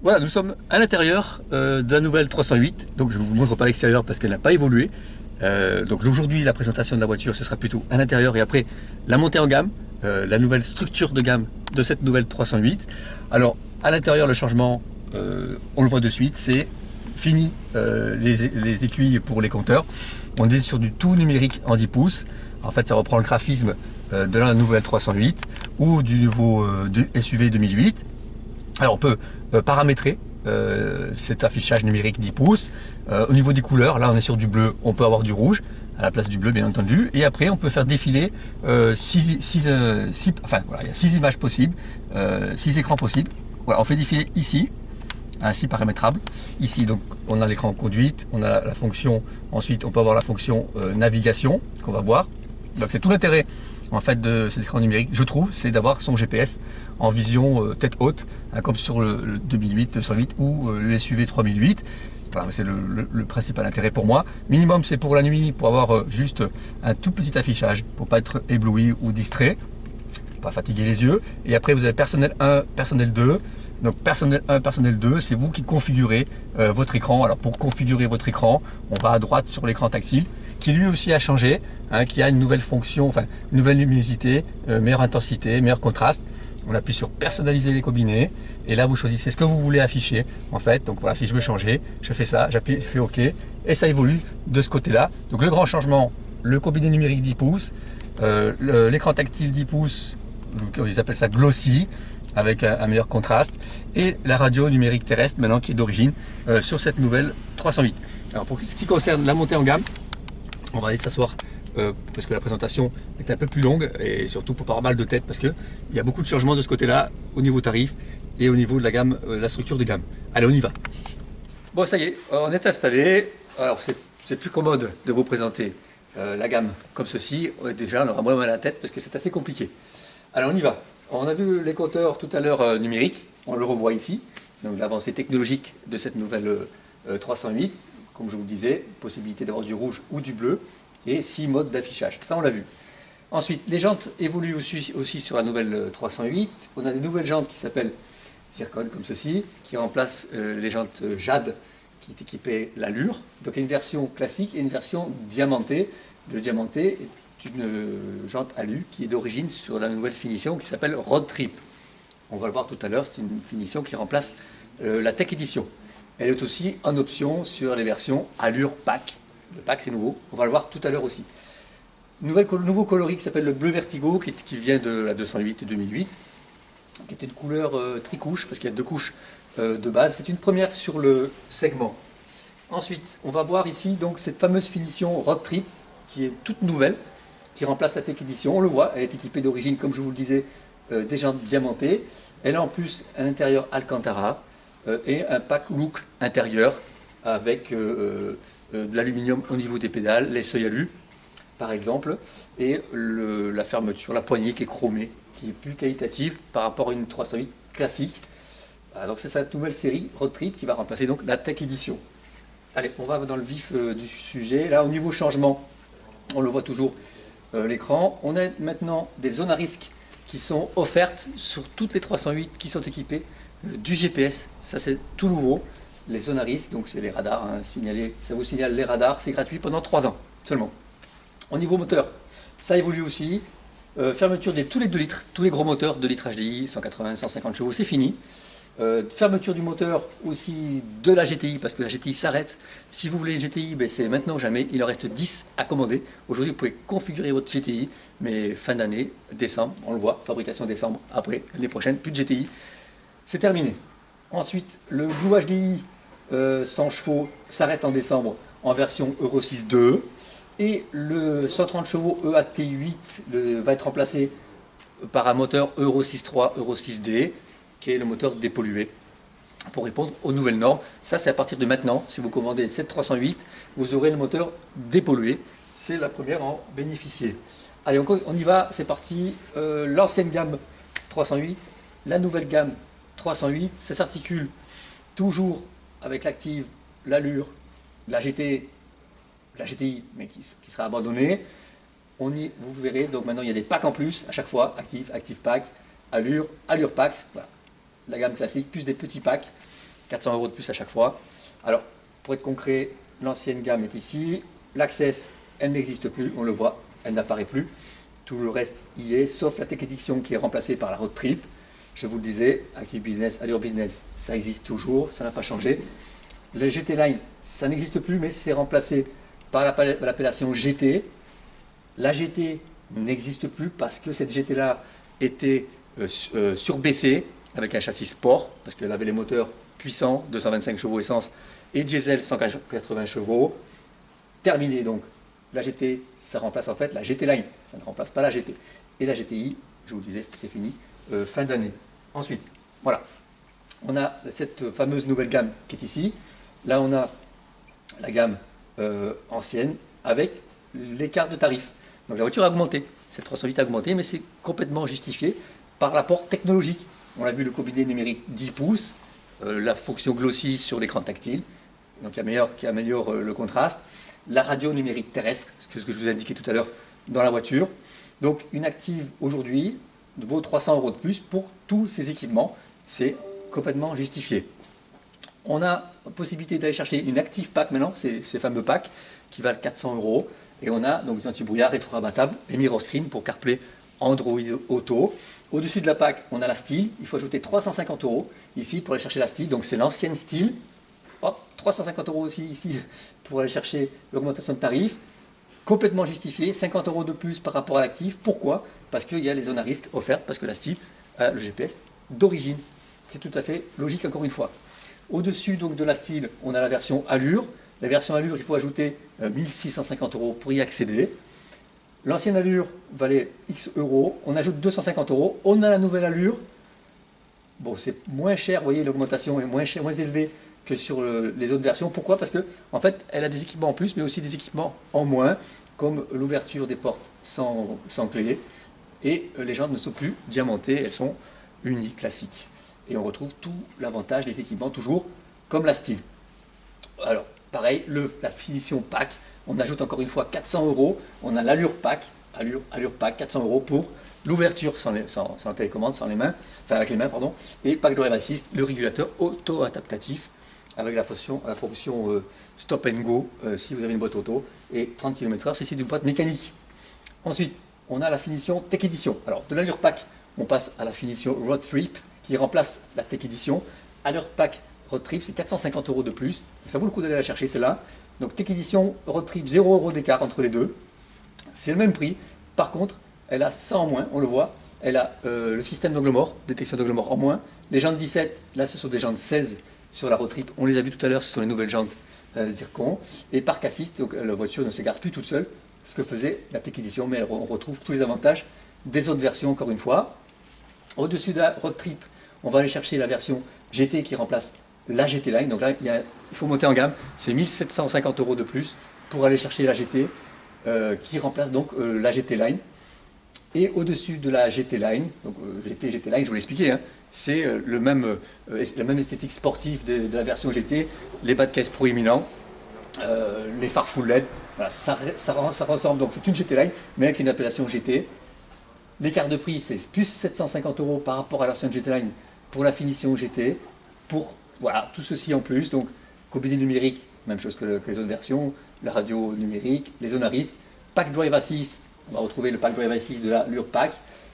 Voilà, nous sommes à l'intérieur de la nouvelle 308, donc je ne vous montre pas l'extérieur parce qu'elle n'a pas évolué. Donc aujourd'hui la présentation de la voiture ce sera plutôt à l'intérieur et après la montée en gamme, la nouvelle structure de gamme de cette nouvelle 308. Alors à l'intérieur le changement, on le voit de suite, c'est fini les aiguilles pour les compteurs. On est sur du tout numérique en 10 pouces. En fait ça reprend le graphisme de la nouvelle 308 ou du nouveau du SUV 2008. Alors on peut paramétrer cet affichage numérique 10 pouces. Au niveau des couleurs, là on est sur du bleu, on peut avoir du rouge à la place du bleu bien entendu. Et après on peut faire défiler 6 images possibles, 6 écrans possibles. Voilà, on fait défiler ici, ainsi paramétrable. Ici donc on a l'écran conduite, on a la fonction, ensuite on peut avoir la fonction navigation qu'on va voir. Donc c'est tout l'intérêt en fait de cet écran numérique, je trouve, c'est d'avoir son GPS en vision tête haute, hein, comme sur le 2008, 208 ou le SUV 3008. Voilà, c'est le principal intérêt pour moi. Minimum, c'est pour la nuit, pour avoir juste un tout petit affichage, pour pas être ébloui ou distrait, pour pas fatiguer les yeux. Et après, vous avez personnel 1, personnel 2. Donc personnel 1, personnel 2, c'est vous qui configurez votre écran. Alors pour configurer votre écran, on va à droite sur l'écran tactile, qui lui aussi a changé, hein, qui a une nouvelle fonction, enfin une nouvelle luminosité, meilleure intensité, meilleur contraste. On appuie sur personnaliser les combinés et là vous choisissez ce que vous voulez afficher en fait. Donc voilà, si je veux changer, je fais ça, j'appuie, je fais OK et ça évolue de ce côté-là. Donc le grand changement, le combiné numérique 10 pouces, l'écran tactile 10 pouces, ils appellent ça glossy, avec un meilleur contraste, et la radio numérique terrestre maintenant qui est d'origine sur cette nouvelle 308. Alors pour ce qui concerne la montée en gamme, on va aller s'asseoir parce que la présentation est un peu plus longue et surtout pour pas avoir mal de tête parce qu'il y a beaucoup de changements de ce côté-là au niveau tarif et au niveau de la gamme, la structure de gamme. Allez, on y va. Bon, ça y est, on est installé. Alors c'est plus commode de vous présenter la gamme comme ceci. Déjà, on aura moins mal à la tête parce que c'est assez compliqué. Alors on y va. On a vu les compteurs tout à l'heure numériques, on le revoit ici. Donc l'avancée technologique de cette nouvelle 308, comme je vous le disais, possibilité d'avoir du rouge ou du bleu et 6 modes d'affichage. Ça on l'a vu. Ensuite, les jantes évoluent aussi sur la nouvelle 308. On a des nouvelles jantes qui s'appellent Zircon comme ceci, qui remplacent les jantes Jade qui est équipée l'allure. Donc il y a une version classique et une version diamantée. Le diamanté est une jante alu qui est d'origine sur la nouvelle finition qui s'appelle Road Trip. On va le voir tout à l'heure, c'est une finition qui remplace la Tech Edition. Elle est aussi en option sur les versions Allure Pack. Le Pack c'est nouveau, on va le voir tout à l'heure aussi. Nouveau coloris qui s'appelle le bleu Vertigo qui vient de la 208 et 2008, qui est une couleur tricouche parce qu'il y a 2 couches de base. C'est une première sur le segment. Ensuite, on va voir ici donc cette fameuse finition Road Trip qui est toute nouvelle, qui remplace la Tech Edition. On le voit, elle est équipée d'origine, comme je vous le disais, des jantes diamantées. Elle a en plus un intérieur Alcantara et un pack look intérieur avec de l'aluminium au niveau des pédales, les seuils alu par exemple, et la fermeture, la poignée qui est chromée, qui est plus qualitative par rapport à une 308 classique. Voilà, donc c'est cette nouvelle série Road Trip qui va remplacer donc la Tech Edition. Allez, on va dans le vif du sujet. Là, au niveau changement, on le voit toujours l'écran. On a maintenant des zones à risque qui sont offertes sur toutes les 308 qui sont équipées du GPS. Ça, c'est tout nouveau. Les zones à risque, donc c'est les radars. Hein, ça vous signale les radars. C'est gratuit pendant 3 ans seulement. Au niveau moteur, ça évolue aussi. Fermeture de tous les 2 litres, tous les gros moteurs 2 litres HDI, 180, 150 chevaux, c'est fini. Fermeture du moteur aussi de la GTI, parce que la GTI s'arrête. Si vous voulez une GTI, ben c'est maintenant ou jamais. Il en reste 10 à commander. Aujourd'hui, vous pouvez configurer votre GTI, mais fin d'année, décembre, on le voit, fabrication décembre. Après, l'année prochaine, plus de GTI. C'est terminé. Ensuite, le Blue HDI 100 chevaux s'arrête en décembre en version Euro 6.2. Et le 130 chevaux EAT8 va être remplacé par un moteur Euro 6.3, Euro 6D, qui est le moteur dépollué, pour répondre aux nouvelles normes. Ça, c'est à partir de maintenant. Si vous commandez cette 308, vous aurez le moteur dépollué. C'est la première à en bénéficier. Allez, on y va, c'est parti. L'ancienne gamme 308, la nouvelle gamme 308, ça s'articule toujours avec l'Active, l'Allure, la GTI, mais qui sera abandonnée. Vous verrez, donc maintenant il y a des packs en plus à chaque fois, Active Pack, Allure Pack, voilà. La gamme classique, plus des petits packs 400 € de plus à chaque fois. Alors, pour être concret, l'ancienne gamme est ici. L'Access, elle n'existe plus, on le voit, elle n'apparaît plus. Tout le reste y est, sauf la Tech Edition qui est remplacée par la Road Trip. Je vous le disais, Active Business, Allure Business, ça existe toujours, ça n'a pas changé. Le GT Line, ça n'existe plus, mais c'est remplacé par l'appellation GT. La GT n'existe plus parce que cette GT-là était surbaissée avec un châssis sport, parce qu'elle avait les moteurs puissants, 225 chevaux essence, et diesel 180 chevaux. Terminé donc. La GT, ça remplace en fait la GT Line, ça ne remplace pas la GT. Et la GTI, je vous le disais, c'est fini, fin d'année. Ensuite, voilà, on a cette fameuse nouvelle gamme qui est ici. Là, on a la gamme ancienne avec l'écart de tarif. Donc la voiture a augmenté, cette 308 a augmenté, mais c'est complètement justifié par l'apport technologique. On a vu le combiné numérique 10 pouces, la fonction glossy sur l'écran tactile, donc qui améliore le contraste, la radio numérique terrestre, ce que je vous ai indiqué tout à l'heure dans la voiture. Donc une Active aujourd'hui vaut 300 € de plus pour tous ces équipements, c'est complètement justifié. On a la possibilité d'aller chercher une Active Pack maintenant, ces fameux packs qui valent 400 €. Et on a donc des anti-brouillard rétro-rabattables et mirror screen pour CarPlay, Android Auto. Au-dessus de la PAC, on a la Style. Il faut ajouter 350 € ici pour aller chercher la Style. Donc c'est l'ancienne Style. Hop, 350 € aussi ici pour aller chercher l'augmentation de tarif. Complètement justifié, 50 € de plus par rapport à l'Active. Pourquoi? Parce qu'il y a les zones à risque offertes, parce que la Style a le GPS d'origine. C'est tout à fait logique encore une fois. Au-dessus donc de la Style, on a la version Allure. La version Allure, il faut ajouter 1650 € pour y accéder. L'ancienne Allure valait X euros. On ajoute 250 €. On a la nouvelle Allure. Bon, c'est moins cher, vous voyez, l'augmentation est moins élevée que sur les autres versions. Pourquoi? Parce que, en fait, elle a des équipements en plus, mais aussi des équipements en moins, comme l'ouverture des portes sans clé. Et les jantes ne sont plus diamantées, elles sont unies, classiques. Et on retrouve tout l'avantage des équipements, toujours comme la Style. Alors, pareil, la finition pack, on ajoute encore une fois 400 €. On a l'Allure pack, Allure pack, 400 € pour l'ouverture sans la télécommande, sans les mains, enfin avec les mains, pardon, et pack drive assist, le régulateur auto-adaptatif avec la fonction stop and go si vous avez une boîte auto, et 30 km/h si c'est une boîte mécanique. Ensuite, on a la finition Tech Edition. Alors, de l'Allure pack, on passe à la finition Road Trip qui remplace la Tech Edition. Allure pack Road Trip, c'est 450 € de plus. Ça vaut le coup d'aller la chercher, celle-là. Donc Tech Edition, Road Trip, 0 € d'écart entre les deux. C'est le même prix. Par contre, elle a ça en moins, on le voit. Elle a le système d'angle mort, détection d'angle mort en moins. Les jantes 17, là ce sont des jantes 16 sur la Road Trip. On les a vues tout à l'heure, ce sont les nouvelles jantes Zircon. Et Park Assist, donc la voiture ne s'égare plus toute seule, ce que faisait la Tech Edition, mais on retrouve tous les avantages des autres versions encore une fois. Au-dessus de la Road Trip, on va aller chercher la version GT qui remplace la GT Line. Donc là, il faut monter en gamme. C'est 1750 € de plus pour aller chercher la GT qui remplace donc la GT Line. Et au-dessus de la GT Line, donc GT Line, je vous l'ai expliqué, hein, c'est la même esthétique sportive de la version GT, les bas de caisse proéminents, les phares full LED. Voilà, ça ressemble, donc c'est une GT Line, mais avec une appellation GT. L'écart de prix, c'est plus 750 € par rapport à l'ancienne GT Line pour la finition GT, pour voilà, tout ceci en plus. Donc, combiné numérique, même chose que les autres versions, la radio numérique, les zones à risque, Pack Drive Assist, on va retrouver le Pack Drive Assist de l'Allure Pack,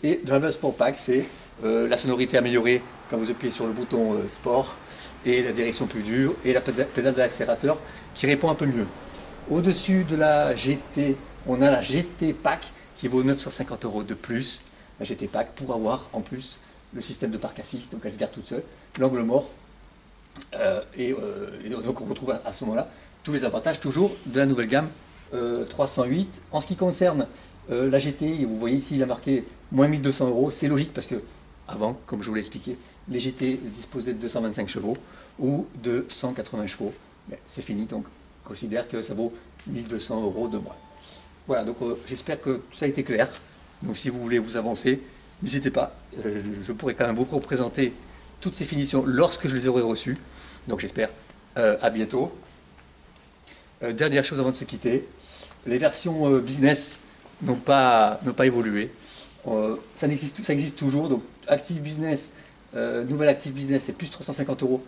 et Driver Sport Pack, c'est la sonorité améliorée quand vous appuyez sur le bouton Sport, et la direction plus dure, et la pédale d'accélérateur qui répond un peu mieux. Au-dessus de la GT, on a la GT Pack qui vaut 950 € de plus, la GT Pack, pour avoir en plus le système de Park Assist, donc elle se garde toute seule, l'angle mort, et donc on retrouve à ce moment-là tous les avantages toujours de la nouvelle gamme 308. En ce qui concerne la GT, vous voyez ici il a marqué moins 1200 €, c'est logique parce que avant, comme je vous l'ai expliqué, les GT disposaient de 225 chevaux ou de 180 chevaux. C'est fini, donc considère que ça vaut 1200 € de moins. Voilà, donc j'espère que ça a été clair. Donc si vous voulez vous avancer, n'hésitez pas, je pourrai quand même vous représenter toutes ces finitions lorsque je les aurai reçues. Donc j'espère à bientôt. Dernière chose avant de se quitter, les versions business n'ont pas évolué. Ça existe toujours. Donc Active Business, nouvelle Active Business, c'est plus 350 €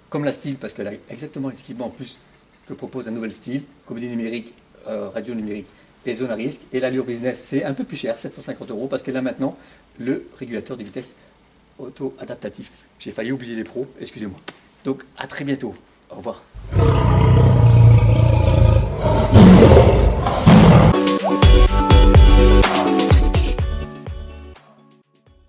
comme la Style, parce qu'elle a exactement les équipements en plus que propose la nouvelle Style, comédie numérique, radio numérique et zone à risque. Et l'allure business, c'est un peu plus cher, 750 euros, parce qu'elle a maintenant le régulateur de vitesse auto-adaptatif. J'ai failli oublier les pros, excusez-moi. Donc à très bientôt. Au revoir.